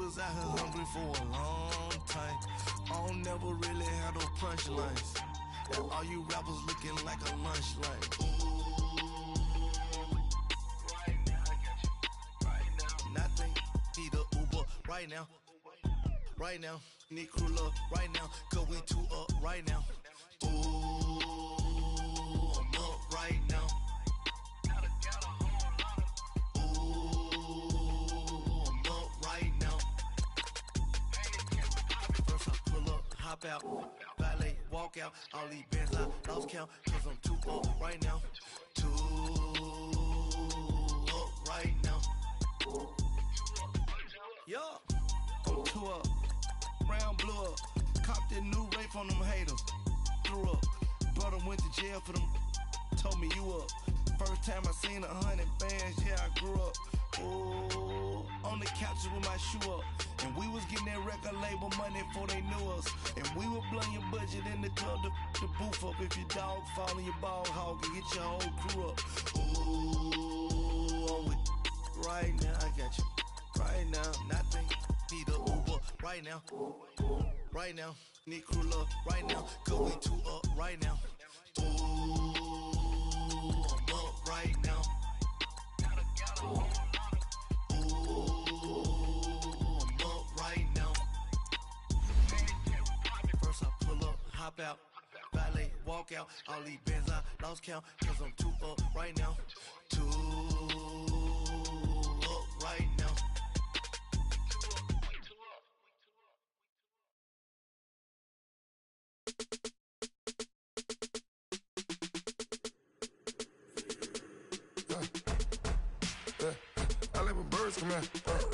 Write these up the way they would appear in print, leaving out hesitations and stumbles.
was out here hungry for a long time. I don't never really have no punchlines. And all you rappers looking like a lunch line. Nothing, need a Uber right now. Right now, need crew love right now. Cause we two up right now. Ooh, I'm up right now. Ooh, I'm up right now. First I pull up, hop out, valet, walk out. All these bands I lost count. Cause I'm too up right now. Too up right now. Yo, I'm too up. Round blew up. Copped that new rape on them haters. Threw up. Brother went to jail for them. Told me you up. First time I seen 100 bands, yeah, I grew up. Ooh, on the couches with my shoe up. And we was getting that record label money before they knew us. And we were blowing your budget in the club to boof up. If your dog fall in your ball hog and get your whole crew up. Ooh, I'm with right now, I got you. Right now, nothing. Need a Uber right now. Right now, need crew love right now. Cause we two up right now. Ooh, I'm up right now. Ooh, I'm up right now. First I pull up, hop out, valet, walk out. All these bands I lost count. Cause I'm too up right now. Too up right now. I live with birds come in.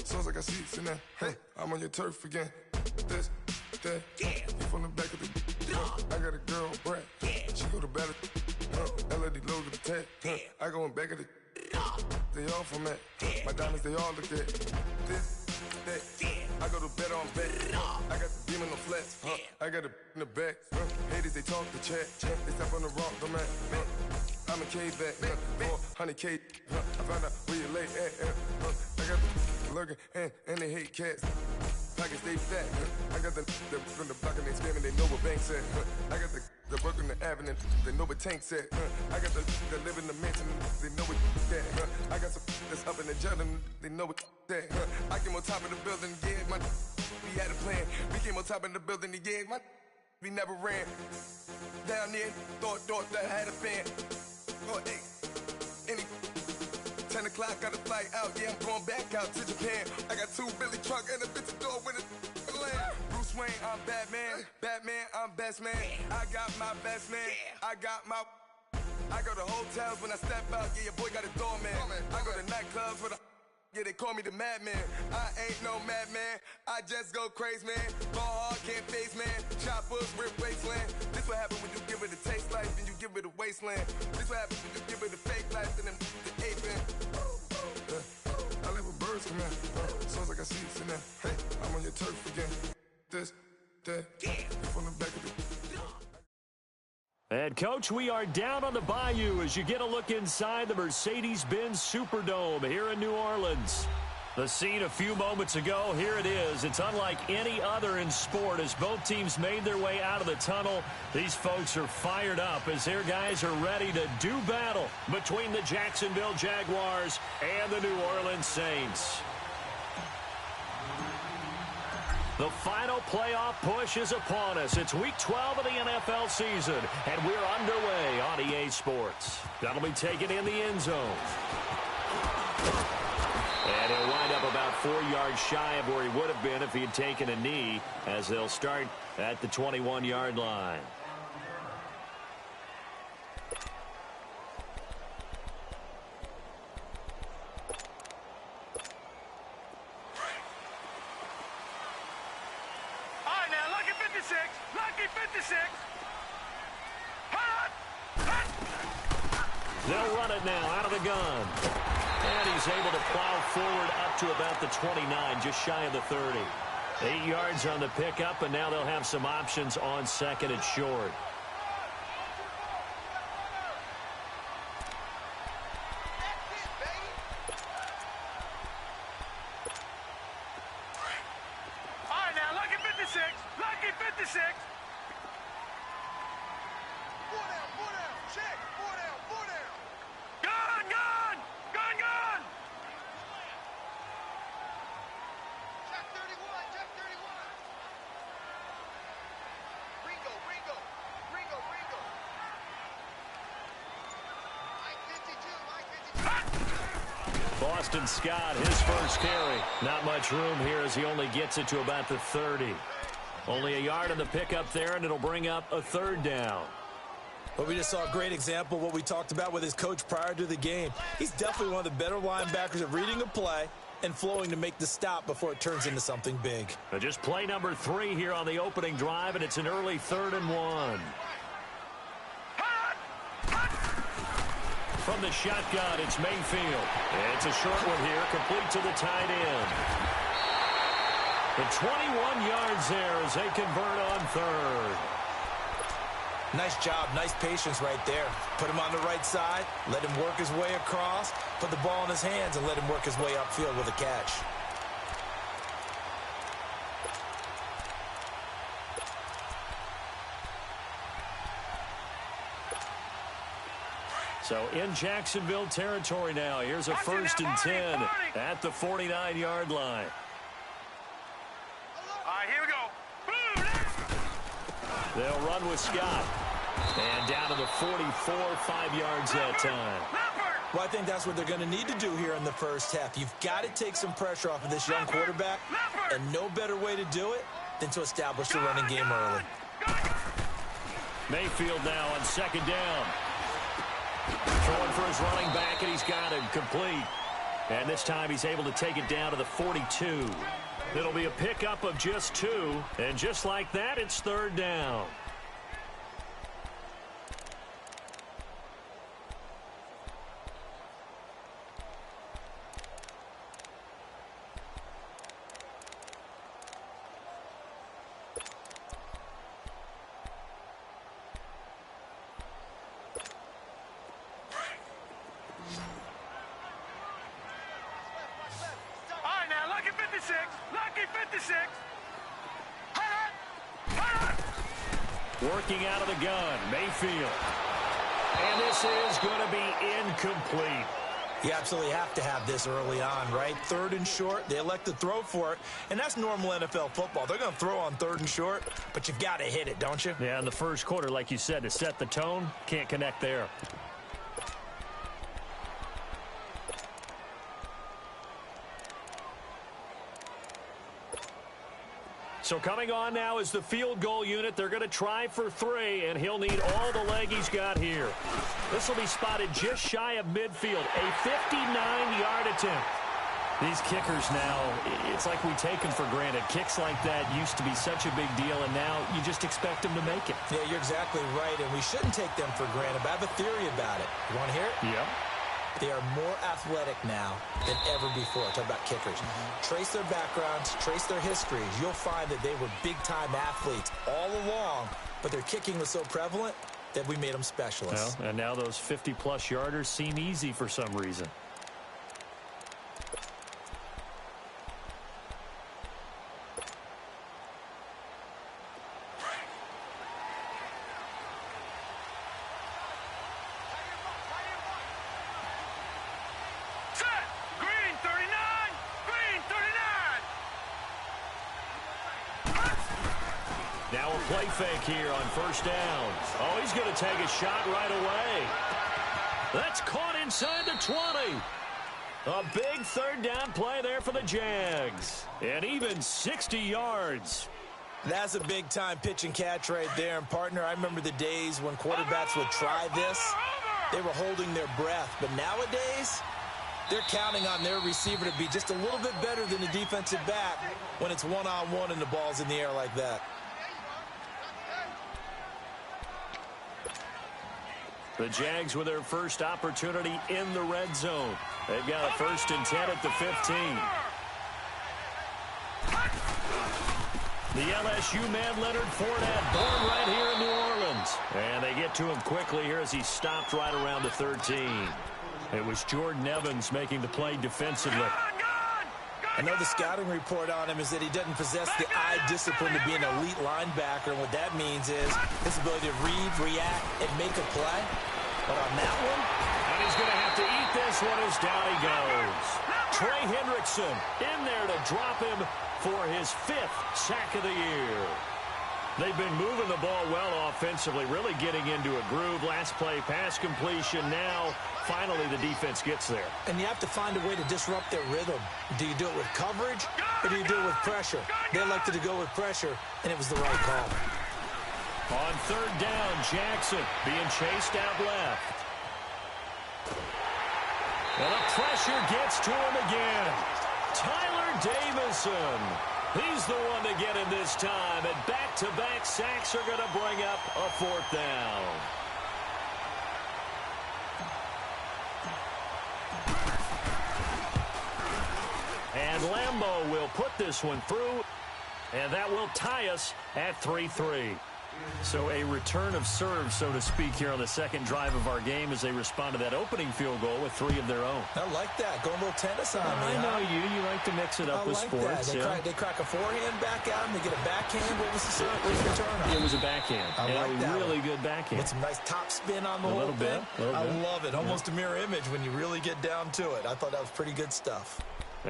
Sounds like I seats in there. Hey, I'm on your turf again. This, that, you from the back of the. I got a girl, Brad. She go to battle. LED logo the tag. I go in back of the. They all from that. My diamonds, they all look at. This, that. I go to bed on bed. I got the beam on the flats. I got it in the back. Haters, they talk the chat. They step on the rock, the man. I'm a cave back, 400K. I found out where you lay at. I got the lurking and they hate cats. Pockets stay fat. I got the from the block and they screaming, they know what banks at. I got the work on the avenue, they know what tanks at. I got the live in the mansion, they know what that. I got some that's up in the jungle, they know what that. I came on top of the building, yeah, we had a plan. We came on top of the building, yeah, we never ran. Down there, thought that I had a fan. Oh, hey, any 10 o'clock, got a flight out. Yeah, I'm going back out to Japan. I got 2 Billy truck and a bitch door with a land. Bruce Wayne, I'm Batman. Batman, I'm best man. I got my best man. I got my. I go to hotels when I step out. Yeah, your boy got a doorman. I go to nightclubs with a. Yeah, they call me the madman. I ain't no madman. I just go crazy, man. Ball hard, can't face, man. Choppers, rip wasteland. This what happen when you give it a taste life and you give it a wasteland. This what happens when you give it a fake life and then the aping. I live with birds come in. Sounds like I see it in there. Hey, I'm on your turf again. This, that, from the back of the. And, Coach, we are down on the bayou as you get a look inside the Mercedes-Benz Superdome here in New Orleans. The scene a few moments ago, here it is. It's unlike any other in sport as both teams made their way out of the tunnel. These folks are fired up as their guys are ready to do battle between the Jacksonville Jaguars and the New Orleans Saints. The final playoff push is upon us. It's Week 12 of the NFL season, and we're underway on EA Sports. That'll be taken in the end zone. And he'll wind up about 4 yards shy of where he would have been if he had taken a knee, as they'll start at the 21-yard line. They'll run it now out of the gun. And he's able to plow forward up to about the 29, just shy of the 30. 8 yards on the pickup, and now they'll have some options on second and short. 56. Four down, check, four down. Gun! Check 31. Ringo. Mike 52. Boston Scott, his first carry. Not much room here as he only gets it to about the 30. Only a yard on the pickup there, and it'll bring up a third down. But we just saw a great example of what we talked about with his coach prior to the game. He's definitely one of the better linebackers at reading a play and flowing to make the stop before it turns into something big. Just play number 3 here on the opening drive, and it's an early 3rd and 1. From the shotgun, it's Mayfield. It's a short one here, complete to the tight end. The 21 yards there as they convert on 3rd. Nice job, nice patience right there. Put him on the right side, let him work his way across, put the ball in his hands, and let him work his way upfield with a catch. So in Jacksonville territory now. Here's a 1st and 10 at the 49-yard line. All right, here we go. They'll run with Scott. And down to the 44, 5 yards that time. Well, I think that's what they're going to need to do here in the first half. You've got to take some pressure off of this young quarterback, and no better way to do it than to establish the running game early. Mayfield now on 2nd down. Throwing for his running back, and he's got him complete. And this time he's able to take it down to the 42. It'll be a pickup of just 2, and just like that, it's 3rd down. Lucky 56. Working out of the gun, Mayfield. And this is going to be incomplete. You absolutely have to have this early on, right? 3rd and short, they elect to throw for it, and that's normal NFL football. They're going to throw on 3rd and short, but you've got to hit it, don't you? Yeah, in the first quarter, like you said, to set the tone, can't connect there. So coming on now is the field goal unit. They're going to try for 3, and he'll need all the leg he's got here. This will be spotted just shy of midfield, a 59-yard attempt. These kickers now, it's like we take them for granted. Kicks like that used to be such a big deal, and now you just expect them to make it. Yeah, you're exactly right, and we shouldn't take them for granted, but I have a theory about it. You want to hear it? Yep. They are more athletic now than ever before. Talk about kickers. Trace their backgrounds, trace their histories. You'll find that they were big-time athletes all along, but their kicking was so prevalent that we made them specialists. Well, and now those 50-plus yarders seem easy for some reason. Play fake here on 1st down. Oh, he's going to take a shot right away. That's caught inside the 20. A big 3rd down play there for the Jags. And even 60 yards. That's a big-time pitch and catch right there. And, partner, I remember the days when quarterbacks would try this. They were holding their breath. But nowadays, they're counting on their receiver to be just a little bit better than the defensive back when it's one-on-one and the ball's in the air like that. The Jags with their first opportunity in the red zone. They've got a 1st and 10 at the 15. The LSU man Leonard Fournette, born right here in New Orleans. And they get to him quickly here as he stopped right around the 13. It was Jordan Evans making the play defensively. I know the scouting report on him is that he doesn't possess the eye discipline to be an elite linebacker. And what that means is his ability to read, react, and make a play. But on that one, and he's going to have to eat this one as down he goes. Trey Hendrickson in there to drop him for his 5th sack of the year. They've been moving the ball well offensively, really getting into a groove. Last play, pass completion. Now, finally, the defense gets there. And you have to find a way to disrupt their rhythm. Do you do it with coverage, or do you do it with pressure? They elected to go with pressure, and it was the right call. On 3rd down, Jackson being chased out left. And the pressure gets to him again. Tyler Davison. He's the one to get him this time. And back-to-back sacks are going to bring up a 4th down. And Lambeau will put this one through. And that will tie us at 3-3. So a return of serve, so to speak, here on the second drive of our game as they respond to that opening field goal with 3 of their own. I like that. Going a little tennis on me. I know you like to mix it up with sports. They crack a forehand back out and they get a backhand. What was the return on? It was a backhand. I like that. Really good backhand. With some nice top spin on the whole thing. I love it. Almost a mirror image when you really get down to it. I thought that was pretty good stuff.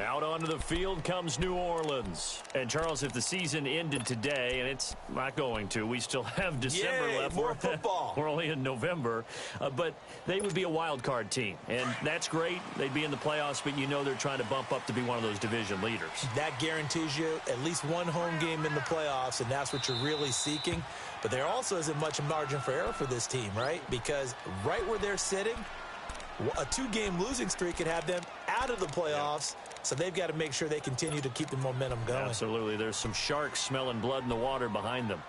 Out onto the field comes New Orleans. And, Charles, if the season ended today, and it's not going to, we still have December left. More football. We're only in November. But they would be a wild card team. And that's great. They'd be in the playoffs, but you know they're trying to bump up to be one of those division leaders. That guarantees you at least one home game in the playoffs, and that's what you're really seeking. But there also isn't much margin for error for this team, right? Because right where they're sitting, a 2-game losing streak could have them out of the playoffs. So they've got to make sure they continue to keep the momentum going. Absolutely. There's some sharks smelling blood in the water behind them.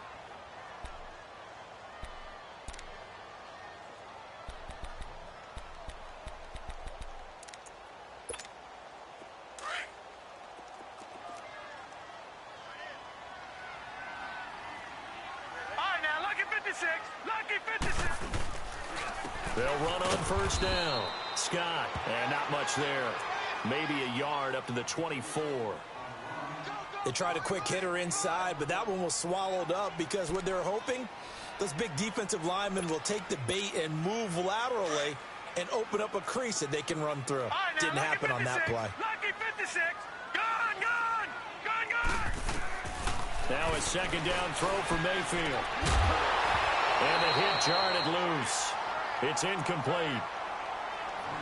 All right, now, lucky 56. Lucky 56. They'll run on 1st down. Scott, and not much there. Maybe a yard up to the 24. They tried a quick hitter inside, but that one was swallowed up because what they're hoping, those big defensive linemen will take the bait and move laterally and open up a crease that they can run through. Right, now, didn't happen on that play. Lucky 56. Gone. Now a 2nd down throw for Mayfield. And the hit jarred it loose. It's incomplete.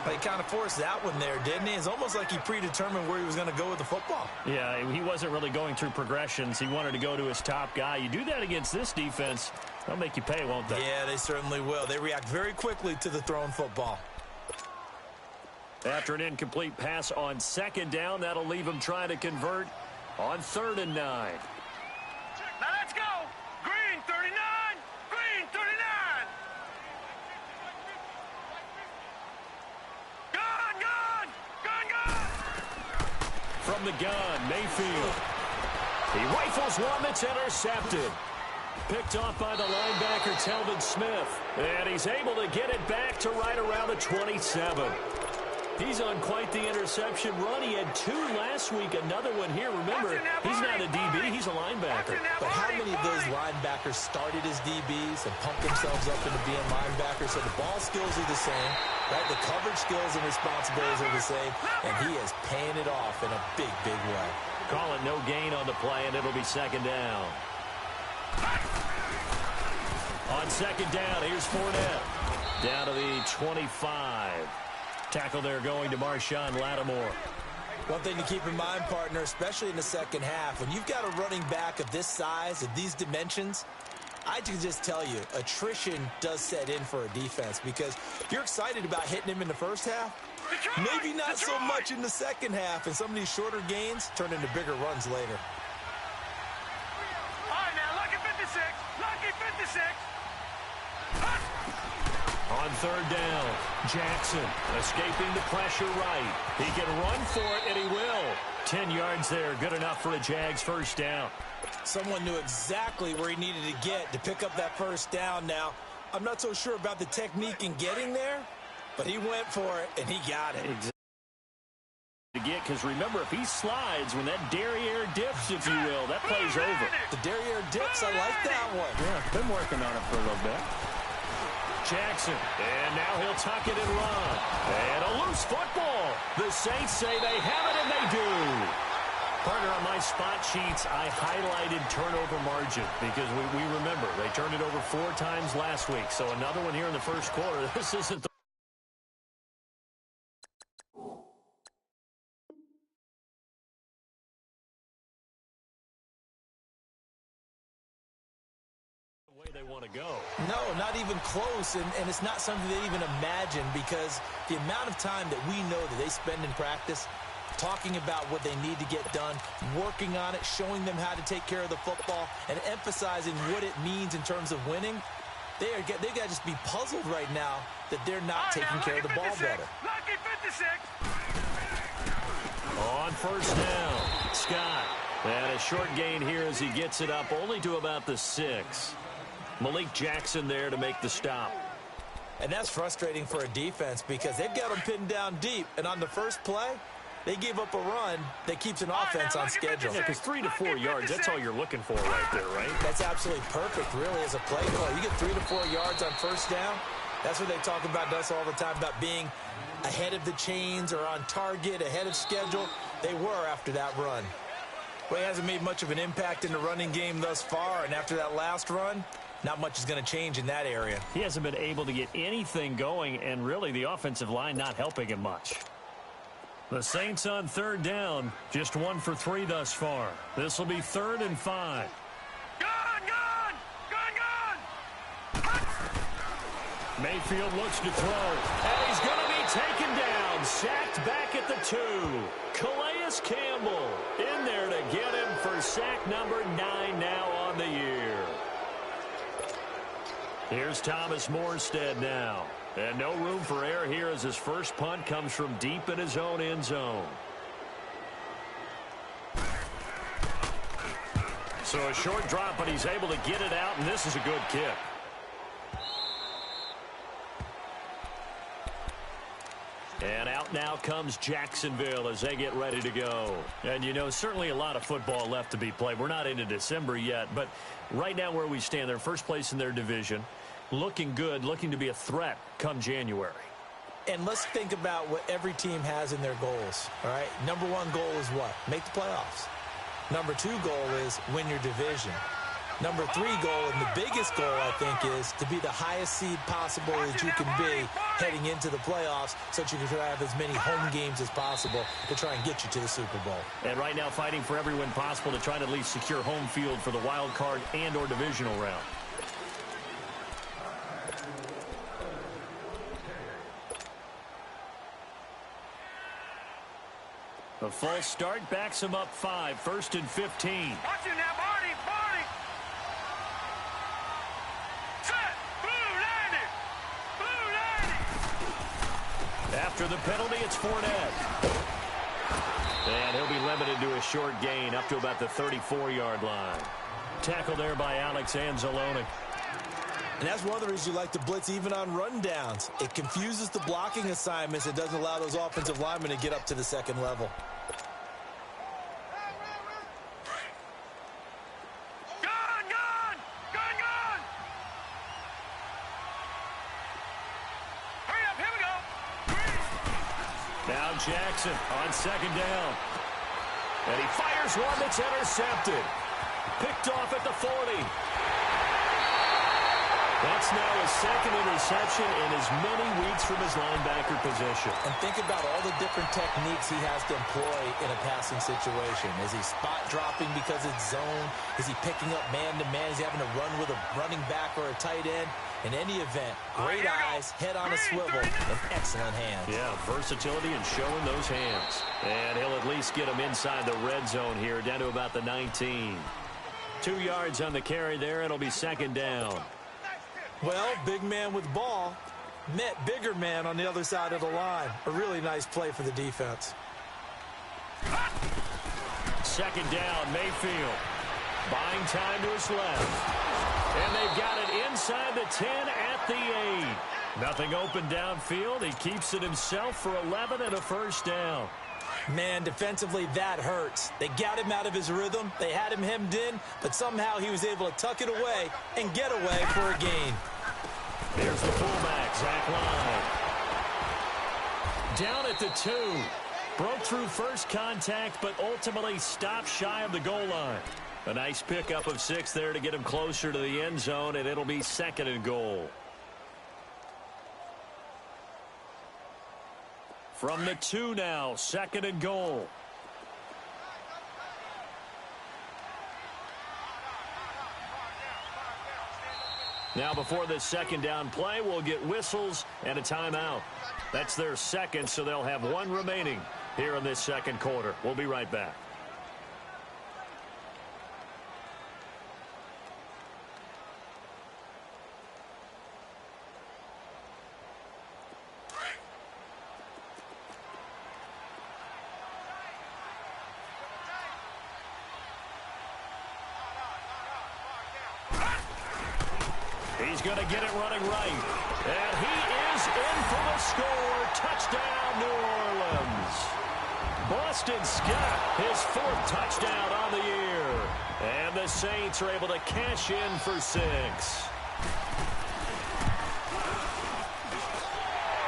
He kind of forced that one there, didn't he? It's almost like he predetermined where he was going to go with the football. Yeah, he wasn't really going through progressions. He wanted to go to his top guy. You do that against this defense, they'll make you pay, won't they? Yeah, they certainly will. They react very quickly to the thrown football. After an incomplete pass on 2nd down, that'll leave him trying to convert on 3rd and 9. Now let's go. Green 39. Green 39. From the gun, Mayfield. He rifles one that's intercepted. Picked off by the linebacker, Telvin Smith. And he's able to get it back to right around the 27. He's on quite the interception run. He had 2 last week, another one here. Remember, he's not a DB, he's a linebacker. But how many of those linebackers started as DBs and pumped themselves up into being linebackers? So the ball skills are the same, right? The coverage skills and responsibilities are the same, and he is paying it off in a big, big way. Call it no gain on the play, and it'll be 2nd down. On 2nd down, here's Fournette. Down to the 25. Tackle there going to Marshawn Lattimore. One thing to keep in mind, partner, especially in the second half, when you've got a running back of this size, of these dimensions, I can just tell you, attrition does set in for a defense because you're excited about hitting him in the first half. Maybe not so much in the second half, and some of these shorter gains turn into bigger runs later. All right, now, lucky 56. Lucky 56. On 3rd down, Jackson escaping the pressure right. He can run for it, and he will. 10 yards there, good enough for a Jags 1st down. Someone knew exactly where he needed to get to pick up that 1st down. Now, I'm not so sure about the technique in getting there, but he went for it, and he got it. Exactly. To to get, because remember, if he slides when that derriere dips, if you will, that play's over. The derriere dips, I like that one. Yeah, been working on it for a little bit. Jackson, and now he'll tuck it and run. And a loose football. The Saints say they have it, and they do. Partner, on my spot sheets, I highlighted turnover margin because we remember they turned it over 4 times last week. So another one here in the first quarter. This isn't the way they want to go. No, not even close, and it's not something they even imagine, because the amount of time that we know that they spend in practice talking about what they need to get done, working on it, showing them how to take care of the football, and emphasizing what it means in terms of winning, they've got to just be puzzled right now that they're not taking care of the ball better. Lucky 56. On first down, Scott. And a short gain here as he gets it up only to about the 6. Malik Jackson there to make the stop. And that's frustrating for a defense because they've got them pinned down deep, and on the first play, they gave up a run that keeps an offense on schedule. Yeah, because 3 to 4 yards, that's all you're looking for right there, right? That's absolutely perfect, really, as a play call. You get 3 to 4 yards on first down. That's what they talk about us all the time, about being ahead of the chains or on target, ahead of schedule. They were after that run. Well, he hasn't made much of an impact in the running game thus far, and after that last run, not much is going to change in that area. He hasn't been able to get anything going, and really the offensive line not helping him much. The Saints on third down, just 1 for 3 thus far. This will be 3rd and 5. Mayfield looks to throw, and he's going to be taken down, sacked back at the 2. Calais Campbell in there to get him for sack number 9 now on the year. Here's Thomas Morstead now. And no room for error here as his first punt comes from deep in his own end zone. So a short drop, but he's able to get it out, and this is a good kick. And out now comes Jacksonville as they get ready to go. And, you know, certainly a lot of football left to be played. We're not into December yet, but right now where we stand, they're first place in their division. Looking good, looking to be a threat come January. And let's think about what every team has in their goals, all right? Number 1 goal is what? Make the playoffs. Number 2 goal is win your division. Number 3 goal, and the biggest goal, I think, is to be the highest seed possible that you can be heading into the playoffs so that you can try to have as many home games as possible to try and get you to the Super Bowl. And right now fighting for every win possible to try to at least secure home field for the wild card and or divisional round. A false start backs him up 5, 1st and 15. Watch him now, Barney, Barney. Set, blue landing, blue landing. After the penalty, it's Fournette. And he'll be limited to a short gain up to about the 34-yard line. Tackle there by Alex Anzalone. And that's one of the reasons you like to blitz even on rundowns. It confuses the blocking assignments. It doesn't allow those offensive linemen to get up to the second level. Now Jackson on second down. And he fires one that's intercepted. Picked off at the 40. That's now his second interception in as many weeks from his linebacker position. And think about all the different techniques he has to employ in a passing situation. Is he spot dropping because it's zone? Is he picking up man-to-man? Is he having to run with a running back or a tight end? In any event, great eyes, head on a swivel, and excellent hands. Yeah, versatility and showing those hands. And he'll at least get him inside the red zone here, down to about the 19. 2 yards on the carry there. It'll be second down. Well, big man with ball met bigger man on the other side of the line. A really nice play for the defense. Second down, Mayfield. Buying time to his left. And they've got it inside the 10 at the 8. Nothing open downfield. He keeps it himself for 11 and a first down. Man, defensively, that hurts. They got him out of his rhythm. They had him hemmed in, but somehow he was able to tuck it away and get away for a gain. Here's the fullback, Zach Line. Down at the 2. Broke through first contact, but ultimately stopped shy of the goal line. A nice pickup of 6 there to get him closer to the end zone, and it'll be 2nd and goal. From the 2 now, 2nd and goal. Now before this 2nd down play, we'll get whistles and a timeout. That's their 2nd, so they'll have 1 remaining here in this 2nd quarter. We'll be right back. He's going to get it running right. And he is in for the score. Touchdown, New Orleans. Boston Scott, his 4th touchdown on the year. And the Saints are able to cash in for 6.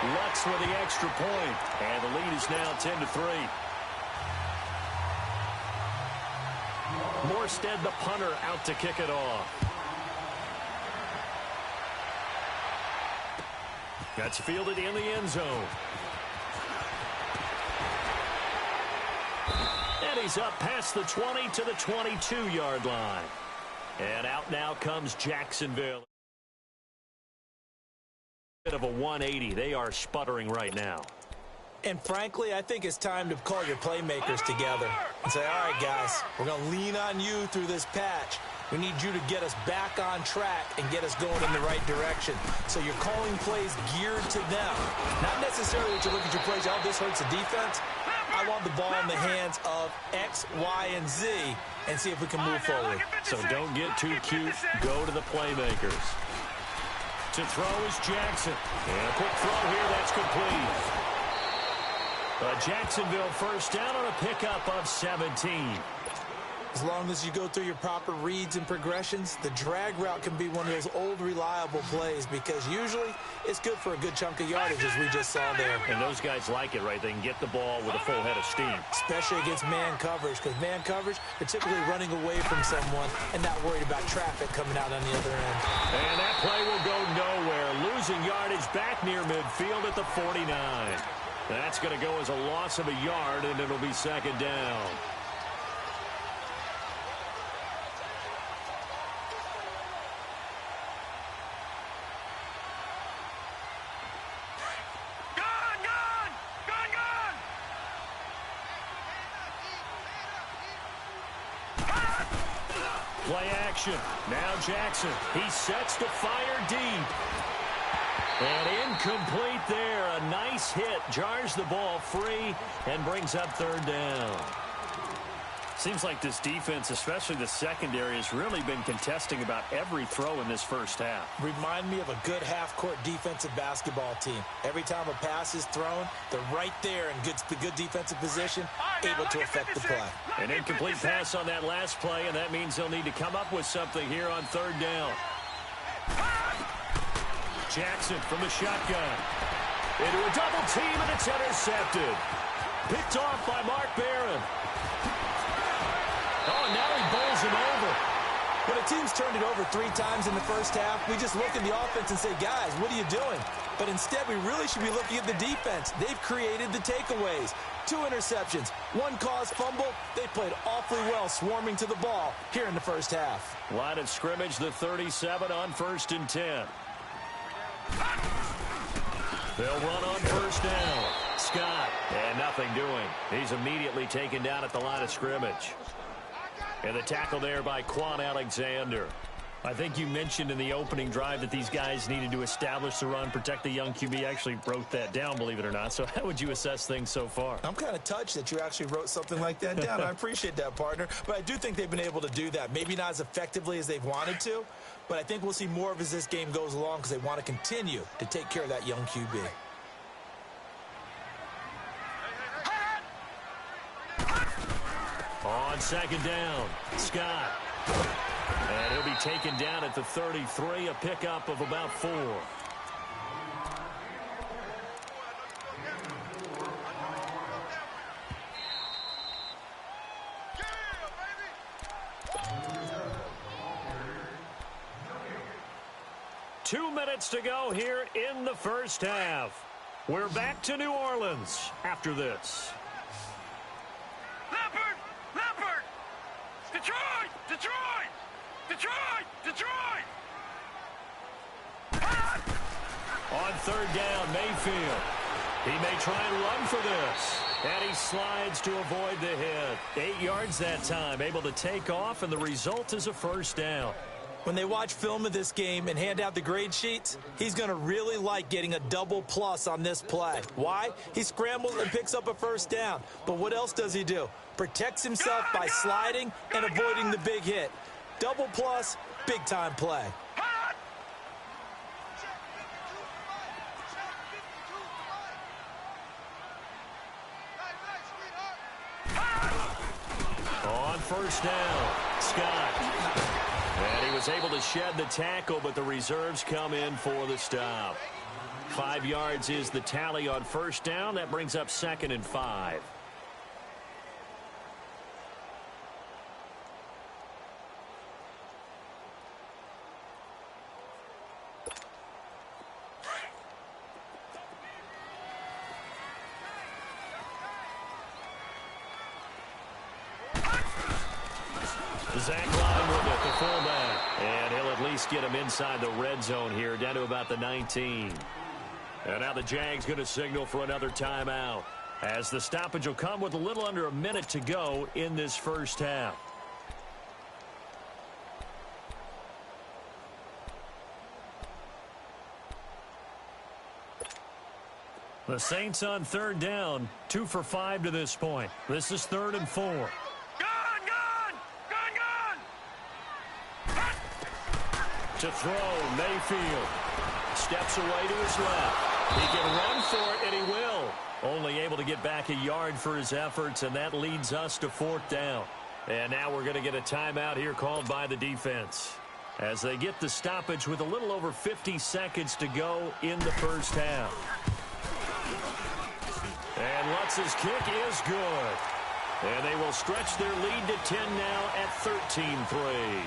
Lutz with the extra point. And the lead is now 10-3. Morstead, the punter, out to kick it off. That's fielded in the end zone. And he's up past the 20 to the 22-yard line. And out now comes Jacksonville. Bit of a 180. They are sputtering right now. And frankly, I think it's time to call your playmakers together and say, all right, guys, we're going to lean on you through this patch. We need you to get us back on track and get us going in the right direction. So you're calling plays geared to them. Not necessarily that you look at your plays, oh, this hurts the defense. I want the ball in the hands of X, Y, and Z and see if we can move forward. So don't get too cute. Go to the playmakers. To throw is Jackson. And a quick throw here. That's complete. Jacksonville first down on a pickup of 17. As long as you go through your proper reads and progressions, the drag route can be one of those old reliable plays because usually it's good for a good chunk of yardage as we just saw there. And those guys like it, right? They can get the ball with a full head of steam. Especially against man coverage because man coverage, they're typically running away from someone and not worried about traffic coming out on the other end. And that play will go nowhere. Losing yardage back near midfield at the 49. That's going to go as a loss of a yard, and it'll be 2nd down. Play action. Now Jackson. He sets to fire deep. And incomplete there. A nice hit. Jars the ball free and brings up 3rd down. Seems like this defense, especially the secondary, has really been contesting about every throw in this first half. Remind me of a good half-court defensive basketball team. Every time a pass is thrown, they're right there in good defensive position, able to affect the play. An incomplete pass on that last play, and that means they'll need to come up with something here on 3rd down. Jackson from the shotgun. Into a double team, and it's intercepted. Picked off by Mark Barron. Oh, and now he bowls him over. When a team's turned it over 3 times in the first half, we just look at the offense and say, guys, what are you doing? But instead, we really should be looking at the defense. They've created the takeaways. 2 interceptions, 1 caused fumble. They played awfully well swarming to the ball here in the first half. Line of scrimmage, the 37 on 1st and 10. They'll run on 1st down. Scott, and nothing doing. He's immediately taken down at the line of scrimmage. And the tackle there by Quan Alexander. I think you mentioned in the opening drive that these guys needed to establish the run, protect the young QB. Actually wrote that down, believe it or not. So how would you assess things so far? I'm kind of touched that you actually wrote something like that down. I appreciate that, partner. But I do think they've been able to do that. Maybe not as effectively as they've wanted to, but I think we'll see more of as this game goes along because they want to continue to take care of that young QB. On second down, Scott. And he'll be taken down at the 33, a pickup of about 4. Two minutes to go here in the first half. We're back to New Orleans after this. Leopard! Leopard! Detroit! Detroit! Detroit! Detroit! On third down, Mayfield. He may try and run for this. And he slides to avoid the hit. 8 yards that time, able to take off, and the result is a first down. When they watch film of this game and hand out the grade sheets, he's going to really like getting a double plus on this play. Why? He scrambles and picks up a first down. But what else does he do? Protects himself by sliding and avoiding the big hit. Double plus, big-time play. On first down, Scott. And he was able to shed the tackle, but the reserves come in for the stop. 5 yards is the tally on first down. That brings up 2nd and 5. Zach Line with it, the fullback. And he'll at least get him inside the red zone here, down to about the 19. And now the Jags going to signal for another timeout, as the stoppage will come with a little under a minute to go in this first half. The Saints on third down, 2 for 5 to this point. This is 3rd and 4. To throw, Mayfield steps away to his left. He can run for it, and he will. Only able to get back a yard for his efforts, and that leads us to 4th down. And now we're going to get a timeout here called by the defense, as they get the stoppage with a little over 50 seconds to go in the first half. And Lutz's kick is good. And they will stretch their lead to 10 now at 13-3.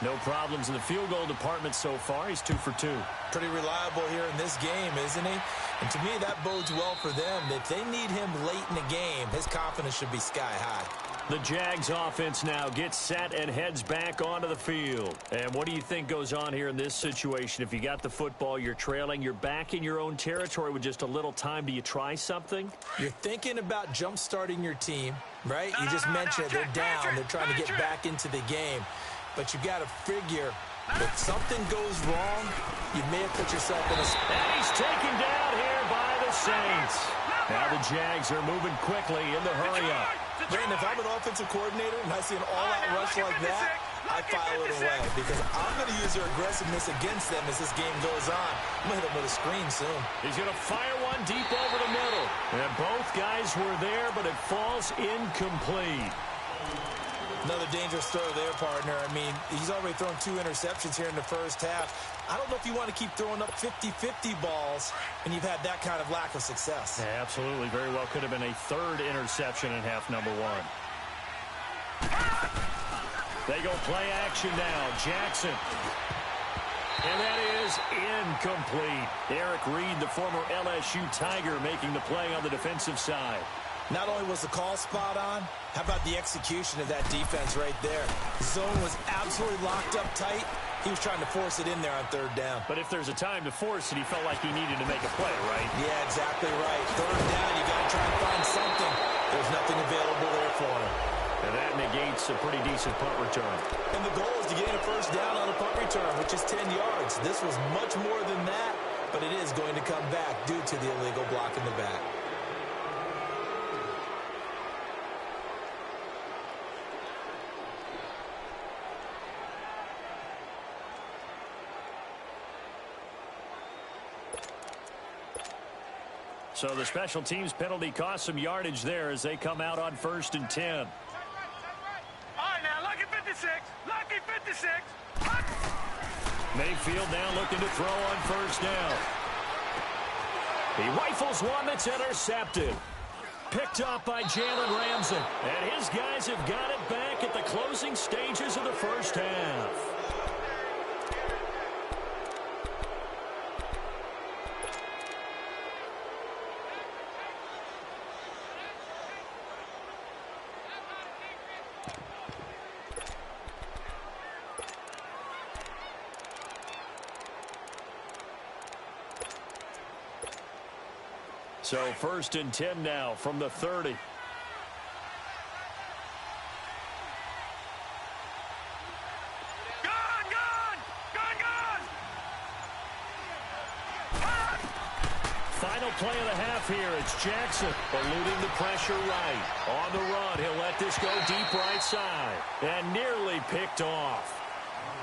No problems in the field goal department so far. He's 2 for 2. Pretty reliable here in this game, isn't he? And to me, that bodes well for them. If they need him late in the game, his confidence should be sky high. The Jags offense now gets set and heads back onto the field. And what do you think goes on here in this situation? If you got the football, you're trailing, you're back in your own territory with just a little time. Do you try something? You're thinking about jump-starting your team, right? You just mentioned they're down. They're trying to get back into the game. But you got to figure, if something goes wrong, you may have put yourself in a spot. And he's taken down here by the Saints. Now the Jags are moving quickly in the hurry-up. Brandon, if I'm an offensive coordinator and I see an all-out rush like that, I file it away because I'm going to use their aggressiveness against them as this game goes on. I'm going to hit them with a screen soon. He's going to fire one deep over the middle. And both guys were there, but it falls incomplete. Another dangerous throw there, partner. I mean, he's already thrown 2 interceptions here in the first half. I don't know if you want to keep throwing up 50-50 balls when you've had that kind of lack of success. Yeah, absolutely. Very well could have been a 3rd interception in half number 1. They go play action now. Jackson. And that is incomplete. Eric Reed, the former LSU Tiger, making the play on the defensive side. Not only was the call spot on, how about the execution of that defense right there? Zone was absolutely locked up tight. He was trying to force it in there on 3rd down. But if there's a time to force it, he felt like he needed to make a play, right? Yeah, exactly right. 3rd down, you got to try and find something. There's nothing available there for him. And that negates a pretty decent punt return. And the goal is to gain a first down on a punt return, which is 10 yards. This was much more than that, but it is going to come back due to the illegal block in the back. So the special teams penalty cost some yardage there as they come out on 1st and 10. 56. Lucky 56. Mayfield now looking to throw on first down. He rifles one that's intercepted. Picked up by Jalen Ramsey. And his guys have got it back at the closing stages of the first half. So 1st and 10 now from the 30. Final play of the half here. It's Jackson eluding the pressure right. On the run, he'll let this go deep right side. And nearly picked off.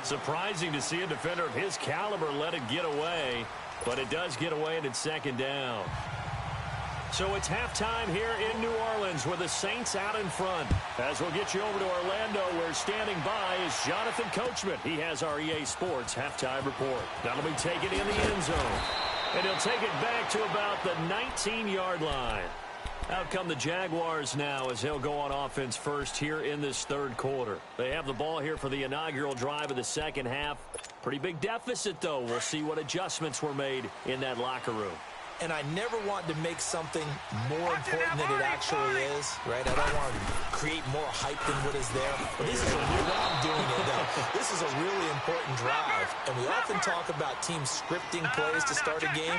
Surprising to see a defender of his caliber let it get away. But it does get away and it's 2nd down. So it's halftime here in New Orleans with the Saints out in front. As we'll get you over to Orlando, where standing by is Jonathan Coachman. He has our EA Sports halftime report. That'll be taken in the end zone. And he'll take it back to about the 19-yard line. Out come the Jaguars now as they'll go on offense first here in this 3rd quarter. They have the ball here for the inaugural drive of the 2nd half. Pretty big deficit, though. We'll see what adjustments were made in that locker room. And I never want to make something more important than it actually is, right? I don't want to create more hype than what is there. But this is a new way I'm doing it, though. This is a really important drive. And we often talk about teams scripting plays to start a game.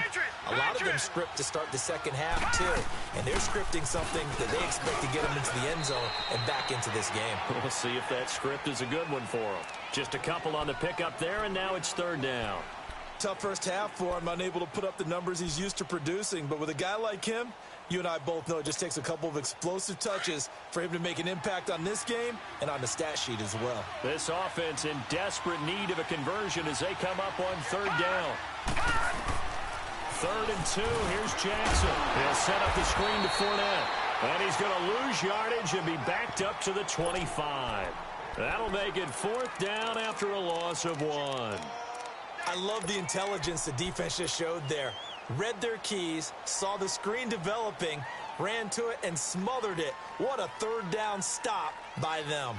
A lot of them script to start the 2nd half, too. And they're scripting something that they expect to get them into the end zone and back into this game. We'll see if that script is a good one for them. Just a couple on the pickup there, and now it's 3rd down. Tough first half for him, unable to put up the numbers he's used to producing. But with a guy like him, you and I both know it just takes a couple of explosive touches for him to make an impact on this game and on the stat sheet as well. This offense in desperate need of a conversion as they come up on 3rd down. 3rd and 2. Here's Jackson. He'll set up the screen to Fournette. And he's going to lose yardage and be backed up to the 25. That'll make it 4th down after a loss of 1. I love the intelligence the defense just showed there. Read their keys, saw the screen developing, ran to it, and smothered it. What a 3rd down stop by them.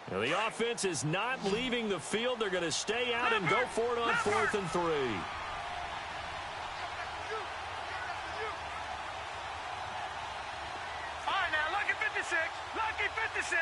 Now the offense is not leaving the field. They're going to stay out and go for it on 4th and 3. Lucky 56.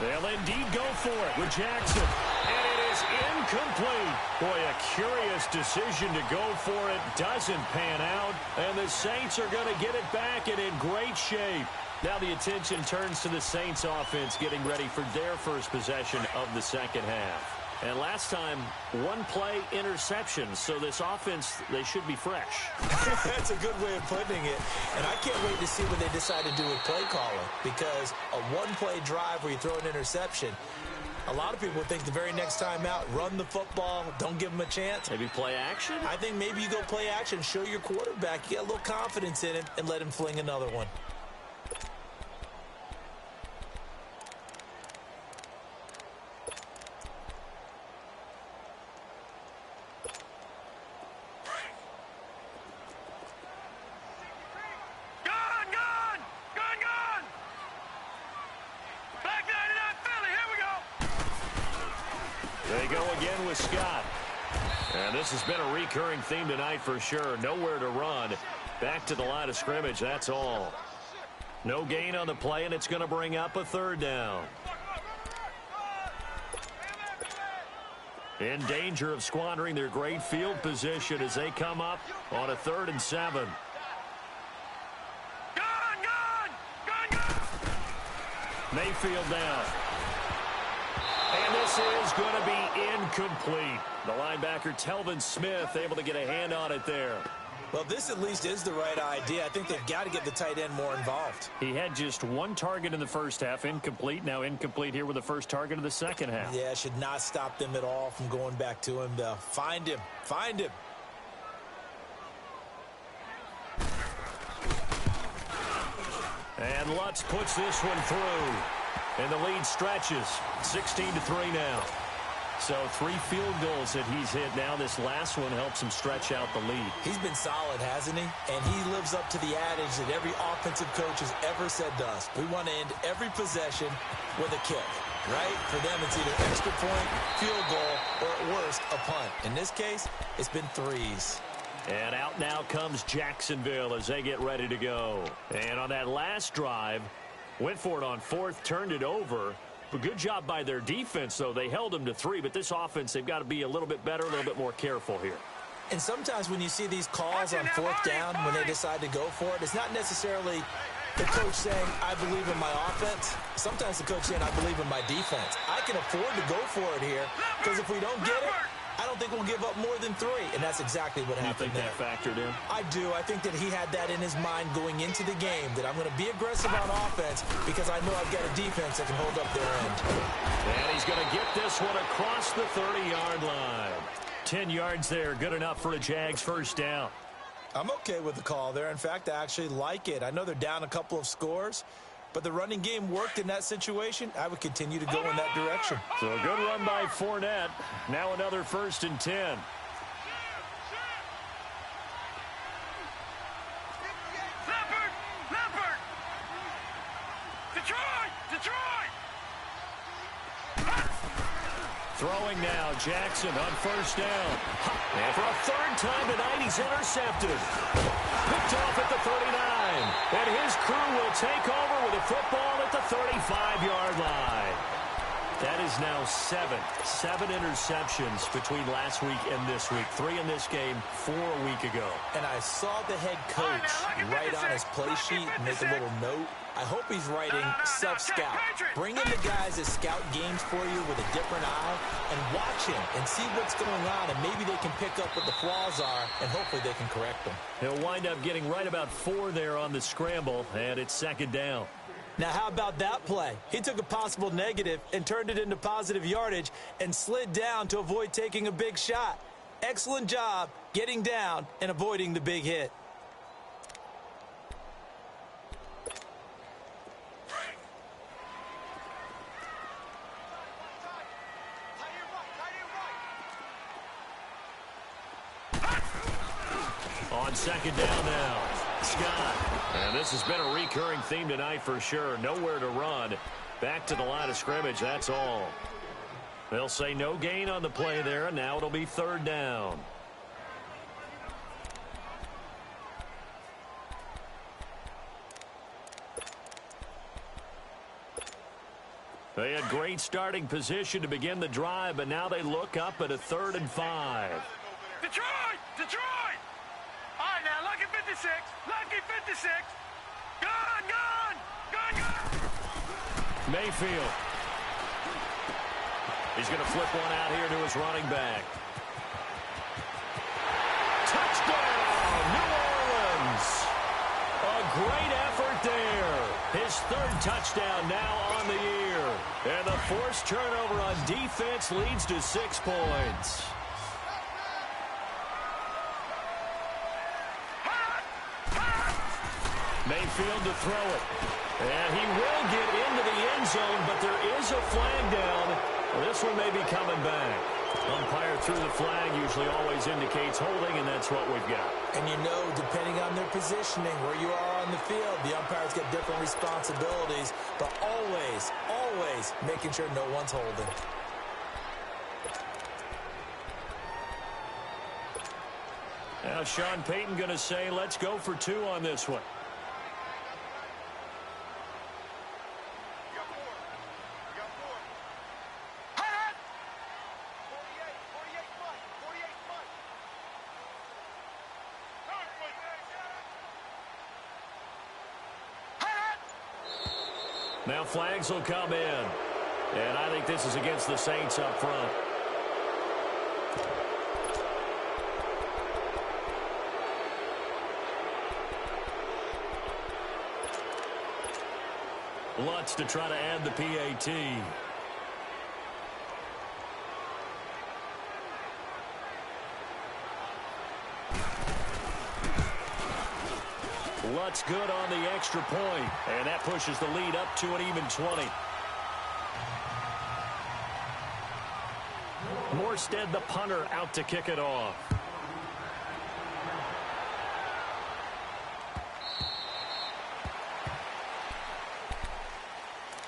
They'll indeed go for it with Jackson. And it is incomplete. Boy, a curious decision to go for it. Doesn't pan out. And the Saints are going to get it back and in great shape. Now the attention turns to the Saints offense getting ready for their first possession of the 2nd half. And last time, 1-play interception. So this offense, they should be fresh. That's a good way of putting it. And I can't wait to see what they decide to do with play calling. Because a 1-play drive where you throw an interception, a lot of people think the very next time out, run the football, don't give them a chance. Maybe play action? I think maybe you go play action, show your quarterback, you get a little confidence in him, and let him fling another one. They go again with Scott. And this has been a recurring theme tonight for sure. Nowhere to run. Back to the line of scrimmage, that's all. No gain on the play, and it's going to bring up a 3rd down. In danger of squandering their great field position as they come up on a 3rd and 7. Mayfield down. And this is going to be incomplete. The linebacker, Telvin Smith, able to get a hand on it there. Well, this at least is the right idea. I think they've got to get the tight end more involved. He had just 1 target in the first half, incomplete. Now incomplete here with the first target of the 2nd half. Yeah, should not stop them at all from going back to him, though. Find him. Find him. And Lutz puts this one through. And the lead stretches. 16-3 now. So 3 field goals that he's hit now. This last one helps him stretch out the lead. He's been solid, hasn't he? And he lives up to the adage that every offensive coach has ever said to us. We want to end every possession with a kick, right? For them, it's either extra point, field goal, or at worst, a punt. In this case, it's been 3s. And out now comes Jacksonville as they get ready to go. And on that last drive, went for it on 4th, turned it over. But good job by their defense, though. They held them to 3, but this offense, they've got to be a little bit better, a little bit more careful here. And sometimes when you see these calls on 4th down, when they decide to go for it, it's not necessarily the coach saying, I believe in my offense. Sometimes the coach saying, I believe in my defense. I can afford to go for it here, because if we don't get it, I don't think we'll give up more than 3, and that's exactly what happened there. You think that factored in? I do. I think that he had that in his mind going into the game, that I'm going to be aggressive on offense because I know I've got a defense that can hold up their end. And he's going to get this one across the 30-yard line. 10 yards there, good enough for a Jags first down. I'm okay with the call there. In fact, I actually like it. I know they're down a couple of scores, but the running game worked in that situation. I would continue to go in that direction. So a good run by Fournette. Now another 1st and 10. Leopard! Detroit! Throwing now, Jackson on 1st down. And for a 3rd time tonight, he's intercepted. Picked off at the 39. And his crew will take over with a football at the 35-yard line. That is now 7 interceptions between last week and this week. 3 in this game, 4 a week ago. And I saw the head coach write on his play sheet, make a little note. I hope he's writing self-scout. Bring in the guys that scout games for you with a different eye and watch him and see what's going on, and maybe they can pick up what the flaws are, and hopefully they can correct them. He'll wind up getting right about 4 there on the scramble, and it's 2nd down. Now, how about that play? He took a possible negative and turned it into positive yardage and slid down to avoid taking a big shot. Excellent job getting down and avoiding the big hit. On 2nd down now, Scott. And this has been a recurring theme tonight for sure. Nowhere to run. Back to the line of scrimmage, that's all. They'll say no gain on the play there, and now it'll be 3rd down. They had great starting position to begin the drive, but now they look up at a 3rd and 5. Detroit! All right, now, lucky 56. Gun! Mayfield. He's going to flip one out here to his running back. Touchdown, New Orleans. A great effort there. His 3rd touchdown now on the year. And the forced turnover on defense leads to 6 points. Mayfield to throw it. And he will get into the end zone, but there is a flag down. This one may be coming back. Umpire threw the flag, usually always indicates holding, and that's what we've got. And you know, depending on their positioning, where you are on the field, the umpires get different responsibilities, but always making sure no one's holding. Now Sean Payton going to say, let's go for 2 on this one. Now flags will come in. And I think this is against the Saints up front. Lutz to try to add the PAT. Lutz good on the extra point, and that pushes the lead up to an even 20. Morstead, the punter, out to kick it off.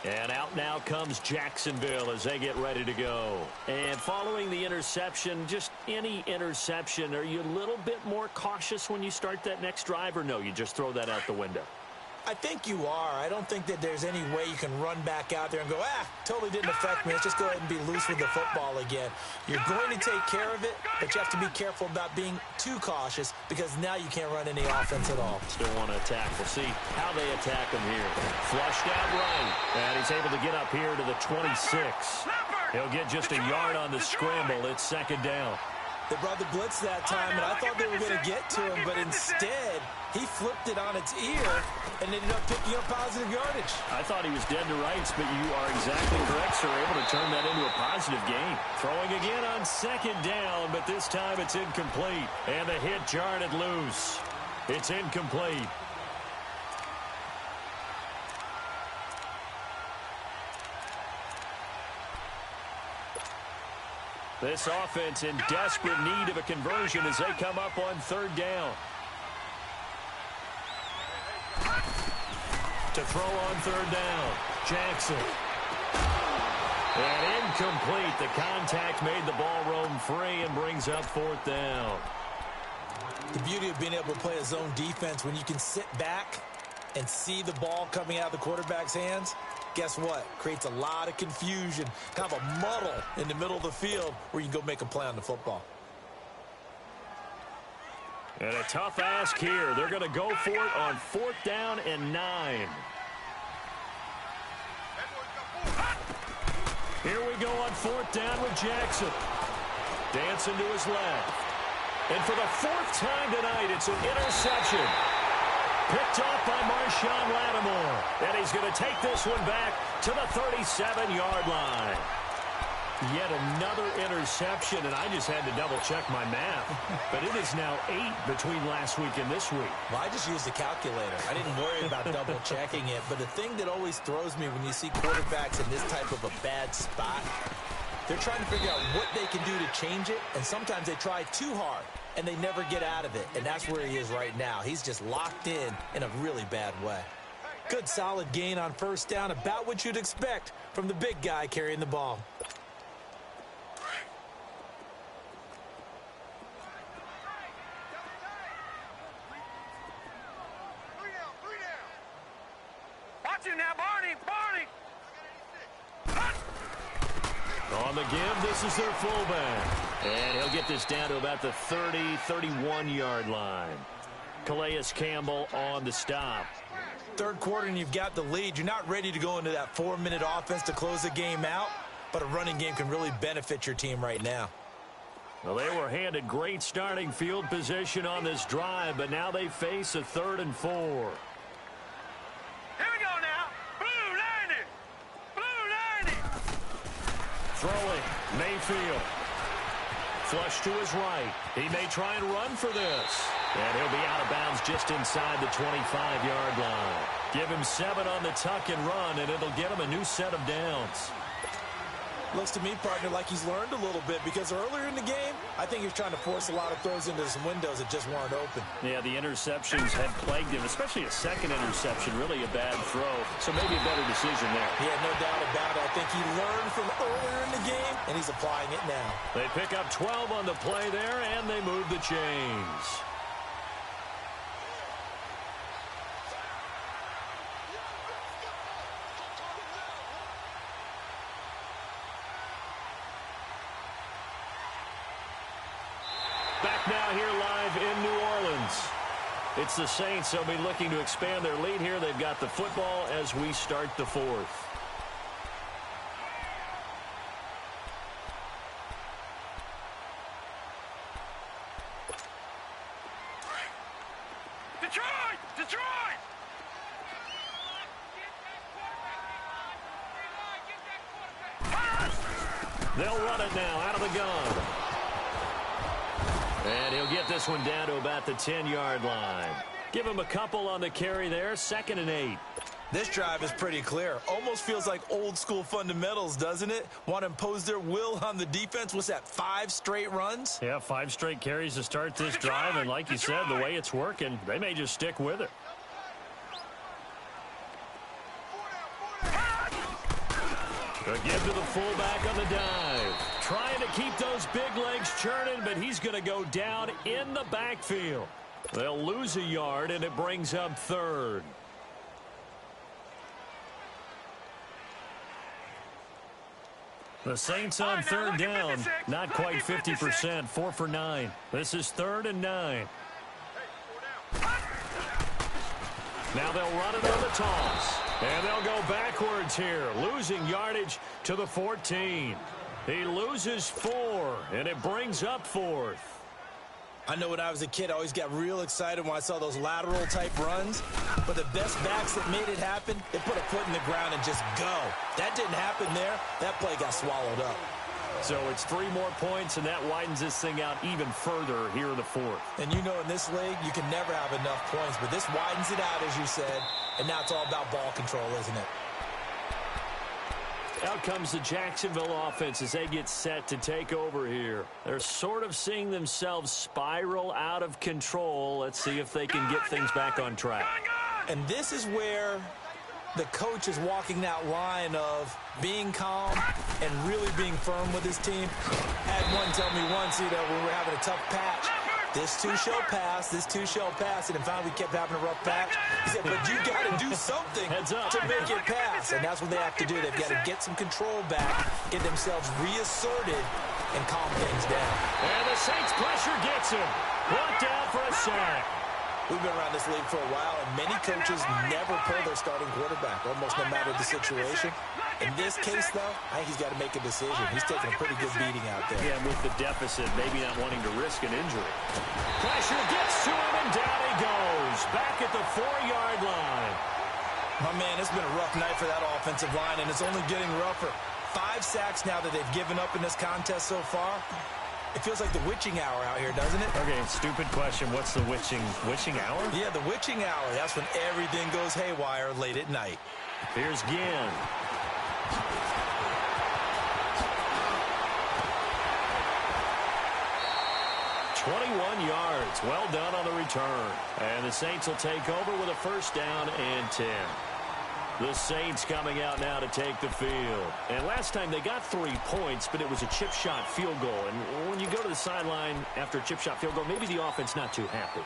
And out now comes Jacksonville as they get ready to go. And following the interception, just any interception, are you a little bit more cautious when you start that next drive, or no, you just throw that out the window? I think you are. I don't think that there's any way you can run back out there and go, totally didn't affect me. Let's just go ahead and be loose with the football again. You're going to take care of it, but you have to be careful about being too cautious because now you can't run any offense at all. Still want to attack. We'll see how they attack him here. Flushed out right, and he's able to get up here to the 26. He'll get just a yard on the scramble. It's second down. They brought the blitz that time, and I thought they were going to get to him, but instead he flipped it on its ear and ended up picking up positive yardage. I thought he was dead to rights, but you are exactly correct, sir. Able to turn that into a positive gain. Throwing again on second down, but this time it's incomplete. And the hit jarred it loose. It's incomplete. This offense in desperate need of a conversion as they come up on third down. To throw on third down, Jackson. And incomplete. The contact made the ball roam free and brings up fourth down. The beauty of being able to play a zone defense when you can sit back and see the ball coming out of the quarterback's hands, guess what? Creates a lot of confusion, kind of a muddle in the middle of the field where you can go make a play on the football. And a tough ask here. They're going to go for it on fourth down and 9. Here we go on fourth down with Jackson. Dancing to his left. And for the fourth time tonight, it's an interception. Picked off by Marshawn Lattimore. And he's going to take this one back to the 37-yard line. Yet another interception, and I just had to double-check my math. But it is now 8 between last week and this week. Well, I just used the calculator. I didn't worry about double-checking it. But the thing that always throws me when you see quarterbacks in this type of a bad spot, they're trying to figure out what they can do to change it, and sometimes they try too hard, and they never get out of it. And that's where he is right now. He's just locked in a really bad way. Good, solid gain on first down, about what you'd expect from the big guy carrying the ball. Watch him now, Barney! On the give, this is their fullback. And he'll get this down to about the 30, 31-yard line. Calais Campbell on the stop. Third quarter and you've got the lead. You're not ready to go into that 4-minute offense to close the game out, but a running game can really benefit your team right now. Well, they were handed great starting field position on this drive, but now they face a 3rd and 4. Here we go now. Blue 90. Throwing, Mayfield. Flush to his right. He may try and run for this. And he'll be out of bounds just inside the 25-yard line. Give him 7 on the tuck and run, and it'll get him a new set of downs. Looks to me, partner, like he's learned a little bit because earlier in the game, I think he was trying to force a lot of throws into some windows that just weren't open. Yeah, the interceptions had plagued him, especially a second interception, really a bad throw. So maybe a better decision there. Yeah, no doubt about it. I think he learned from earlier in the game, and he's applying it now. They pick up 12 on the play there, and they move the chains. Back now here live in New Orleans. It's the Saints. They'll be looking to expand their lead here. They've got the football as we start the 4th. Detroit! They'll run it now out of the gun. And he'll get this one down to about the 10-yard line. Give him a couple on the carry there, 2nd and 8. This drive is pretty clear. Almost feels like old school fundamentals, doesn't it? Want to impose their will on the defense. What's that, 5 straight runs? Yeah, 5 straight carries to start this drive, and like you said, the way it's working, they may just stick with it. Again to the fullback on the dive. Trying to keep those big legs churning, but he's going to go down in the backfield. They'll lose a yard, and it brings up 3rd. The Saints on 3rd down, not quite 50%, 4 for 9. This is 3rd and 9. Now they'll run it on the toss, and they'll go backwards here, losing yardage to the 14. He loses 4, and it brings up 4th. I know when I was a kid, I always got real excited when I saw those lateral-type runs. But the best backs that made it happen, they put a foot in the ground and just go. That didn't happen there. That play got swallowed up. So it's 3 more points, and that widens this thing out even further here in the 4th. And you know in this league, you can never have enough points. But this widens it out, as you said. And now it's all about ball control, isn't it? Out comes the Jacksonville offense as they get set to take over here. They're sort of seeing themselves spiral out of control. Let's see if they can get things back on track. And this is where the coach is walking that line of being calm and really being firm with his team. I had one tell me once, when we were having a tough patch, this too shall pass, this too shall pass. And finally we kept having a rough patch. He said, but you got to do something to make it pass. And that's what they have to do. They've got to get some control back, get themselves reasserted, and calm things down. And the Saints pressure gets him. Brought down for a sack. We've been around this league for a while, and many coaches never pull their starting quarterback, almost no matter the situation. In this case, though, I think he's got to make a decision. He's taking a pretty good beating out there. Yeah, with the deficit, maybe not wanting to risk an injury. Pressure gets to him, and down he goes. Back at the 4-yard line. My man, it's been a rough night for that offensive line, and it's only getting rougher. 5 sacks now that they've given up in this contest so far. It feels like the witching hour out here, doesn't it? Okay, stupid question. What's the witching hour? Yeah, the witching hour. That's when everything goes haywire late at night. Here's Ginn. "21 yards. Well done on the return. And the Saints will take over with a 1st down and 10. The Saints coming out now to take the field. And last time they got 3 points, but it was a chip shot field goal. And when you go to the sideline after a chip shot field goal, maybe the offense not too happy.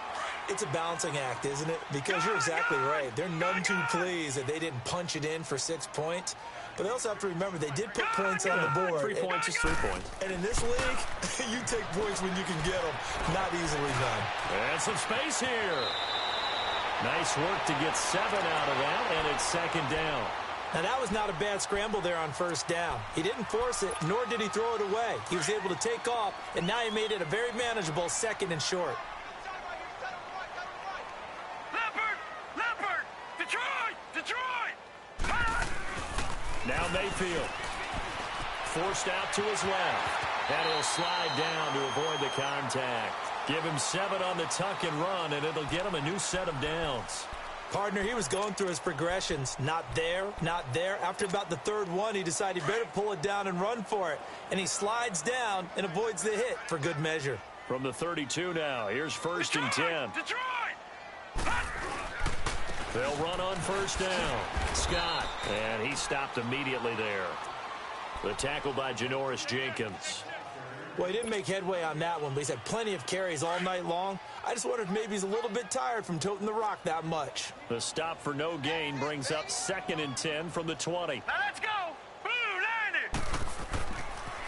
It's a balancing act, isn't it? Because you're exactly right. They're none too pleased that they didn't punch it in for 6 points. But they also have to remember they did put points on the board. 3 points is 3 points. And in this league, you take points when you can get them. Not easily done. And some space here. Nice work to get 7 out of that, and it's 2nd down. Now, that was not a bad scramble there on 1st down. He didn't force it, nor did he throw it away. He was able to take off, and now he made it a very manageable 2nd and short. Leopard! Detroit! Now Mayfield. Forced out to his left. And he'll slide down to avoid the contact. Give him 7 on the tuck and run, and it'll get him a new set of downs. Partner, he was going through his progressions. Not there, not there. After about the 3rd one, he decided he better pull it down and run for it. And he slides down and avoids the hit for good measure. From the 32 now, here's 1st and 10. Detroit! They'll run on 1st down. Scott, and he stopped immediately there. The tackle by Janoris Jenkins. Well, he didn't make headway on that one, but he's had plenty of carries all night long. I just wonder if maybe he's a little bit tired from toting the rock that much. The stop for no gain brings up 2nd and 10 from the 20. Now let's go! Boo, landed!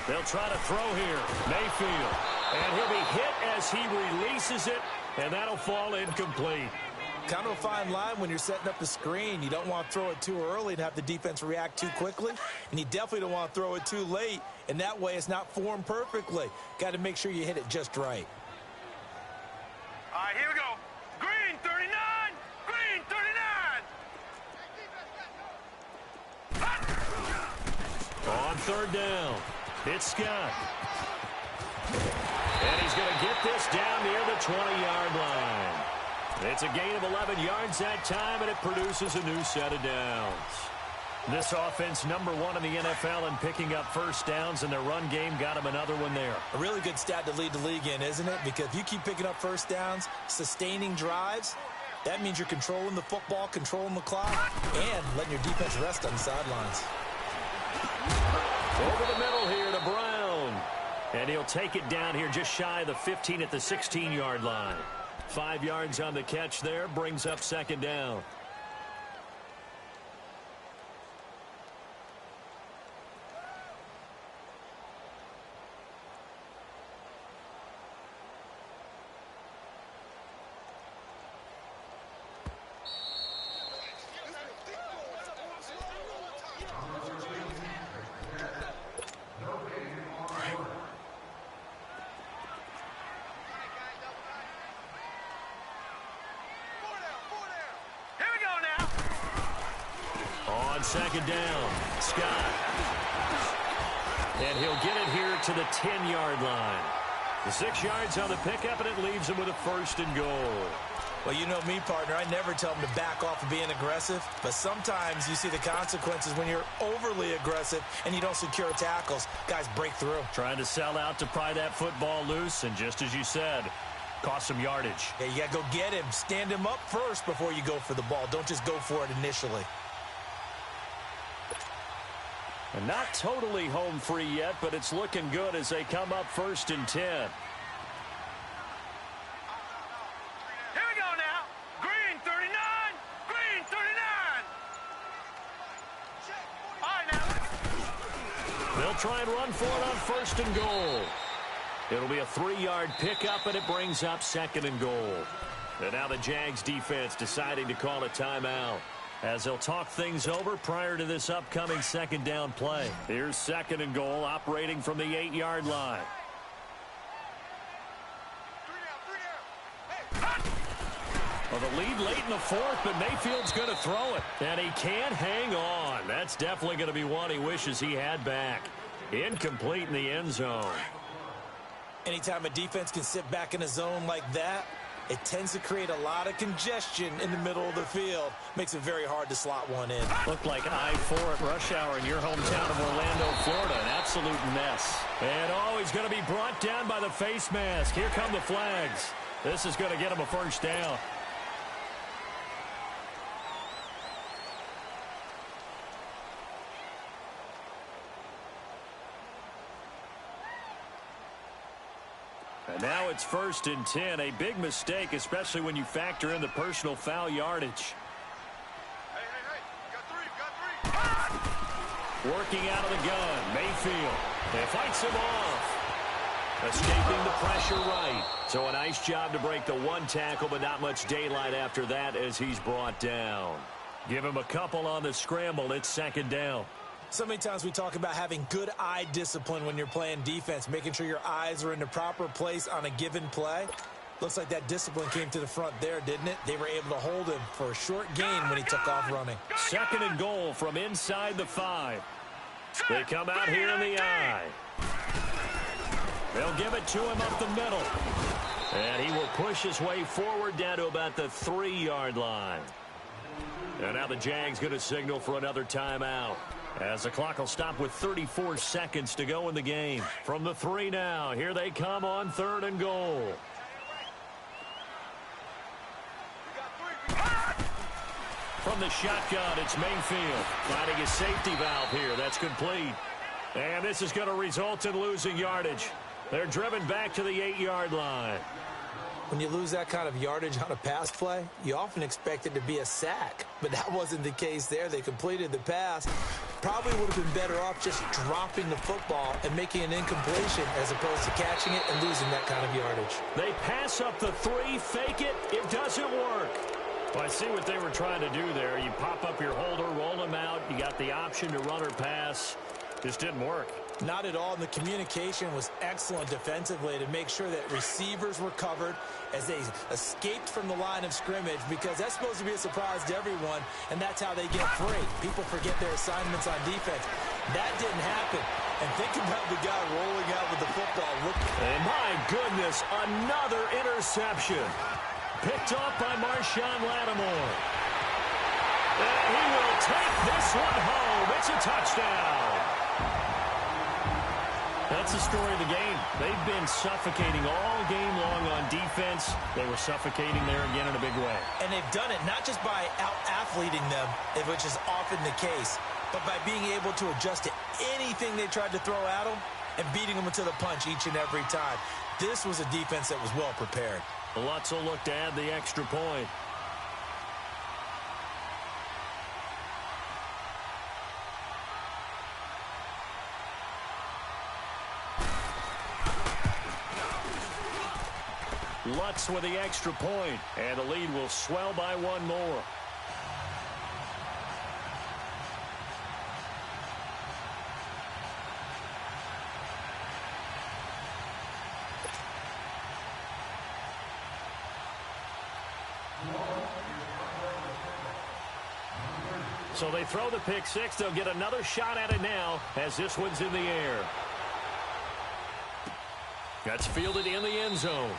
They'll try to throw here. Mayfield. And he'll be hit as he releases it, and that'll fall incomplete. Kind of a fine line when you're setting up the screen. You don't want to throw it too early and have the defense react too quickly. And you definitely don't want to throw it too late. And that way it's not formed perfectly. Got to make sure you hit it just right. All right, here we go. Green 39! Green 39! On 3rd down, it's Scott. And he's going to get this down near the 20-yard line. It's a gain of 11 yards that time, and it produces a new set of downs. This offense, number 1 in the NFL in picking up first downs, and their run game got them another one there. A really good stat to lead the league in, isn't it? Because if you keep picking up first downs, sustaining drives, that means you're controlling the football, controlling the clock, and letting your defense rest on the sidelines. Over the middle here to Brown. And he'll take it down here just shy of the 15 at the 16-yard line. 5 yards on the catch there, brings up second down. Second down, Scott. And he'll get it here to the 10-yard line. The 6 yards on the pickup, and it leaves him with a first and goal. Well, you know me, partner. I never tell them to back off of being aggressive, but sometimes you see the consequences when you're overly aggressive and you don't secure tackles. Guys break through. Trying to sell out to pry that football loose, and just as you said, cost some yardage. Yeah, you got to go get him. Stand him up first before you go for the ball. Don't just go for it initially. And not totally home free yet, but it's looking good as they come up 1st and 10. Here we go now. Green 39. Green 39. All right now. They'll try and run for it on 1st and goal. It'll be a 3-yard pickup, and it brings up 2nd and goal. And now the Jags defense deciding to call a timeout, as they'll talk things over prior to this upcoming second down play. Here's 2nd and goal, operating from the 8-yard line. Well, the lead late in the 4th, but Mayfield's going to throw it. And he can't hang on. That's definitely going to be one he wishes he had back. Incomplete in the end zone. Anytime a defense can sit back in a zone like that, it tends to create a lot of congestion in the middle of the field. Makes it very hard to slot one in. Looked like I-4 at rush hour in your hometown of Orlando, Florida. An absolute mess. And he's going to be brought down by the face mask. Here come the flags. This is going to get him a first down. And now it's 1st and 10. A big mistake, especially when you factor in the personal foul yardage. Hey, got three. Working out of the gun, Mayfield. They fights him off. Escaping the pressure right. So a nice job to break the one tackle, but not much daylight after that as he's brought down. Give him a couple on the scramble. It's 2nd down. So many times we talk about having good eye discipline when you're playing defense, making sure your eyes are in the proper place on a given play. Looks like that discipline came to the front there, didn't it? They were able to hold him for a short gain when he took off running. 2nd and goal from inside the 5. They come out here in the I. They'll give it to him up the middle. And he will push his way forward down to about the 3-yard line. And now the Jags going to signal for another timeout, as the clock will stop with 34 seconds to go in the game. From the 3 now, here they come on 3rd and goal. From the shotgun, it's Mayfield finding his safety valve here. That's complete. And this is going to result in losing yardage. They're driven back to the 8-yard line. When you lose that kind of yardage on a pass play, you often expect it to be a sack. But that wasn't the case there. They completed the pass. Probably would have been better off just dropping the football and making an incompletion as opposed to catching it and losing that kind of yardage. They pass up the 3, fake it. It doesn't work. Well, I see what they were trying to do there. You pop up your holder, roll them out. You got the option to run or pass. Just didn't work. Not at all. And the communication was excellent defensively to make sure that receivers were covered as they escaped from the line of scrimmage, because that's supposed to be a surprise to everyone, and that's how they get free. People forget their assignments on defense. That didn't happen. And think about the guy rolling out with the football. And my goodness, another interception. picked off by Marshawn Lattimore. And he will take this one home. It's a touchdown. That's the story of the game. They've been suffocating all game long on defense. They were suffocating there again in a big way. And they've done it not just by out-athleting them, which is often the case, but by being able to adjust to anything they tried to throw at them and beating them to the punch each and every time. This was a defense that was well prepared. Lutz will look to add the extra point. Lutz with the extra point, and the lead will swell by one more. So they throw the pick six. They'll get another shot at it now as this one's in the air. That's fielded in the end zone.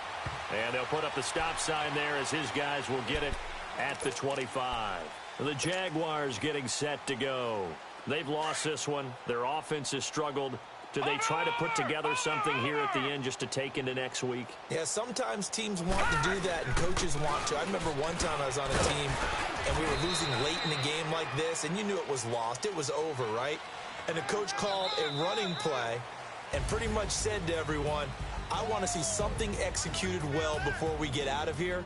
And they'll put up the stop sign there as his guys will get it at the 25. The Jaguars getting set to go. They've lost this one. Their offense has struggled. Do they try to put together something here at the end just to take into next week? Yeah, sometimes teams want to do that and coaches want to. I remember one time I was on a team and we were losing late in the game like this, and you knew it was lost. It was over, right? And the coach called a running play and pretty much said to everyone, I want to see something executed well before we get out of here.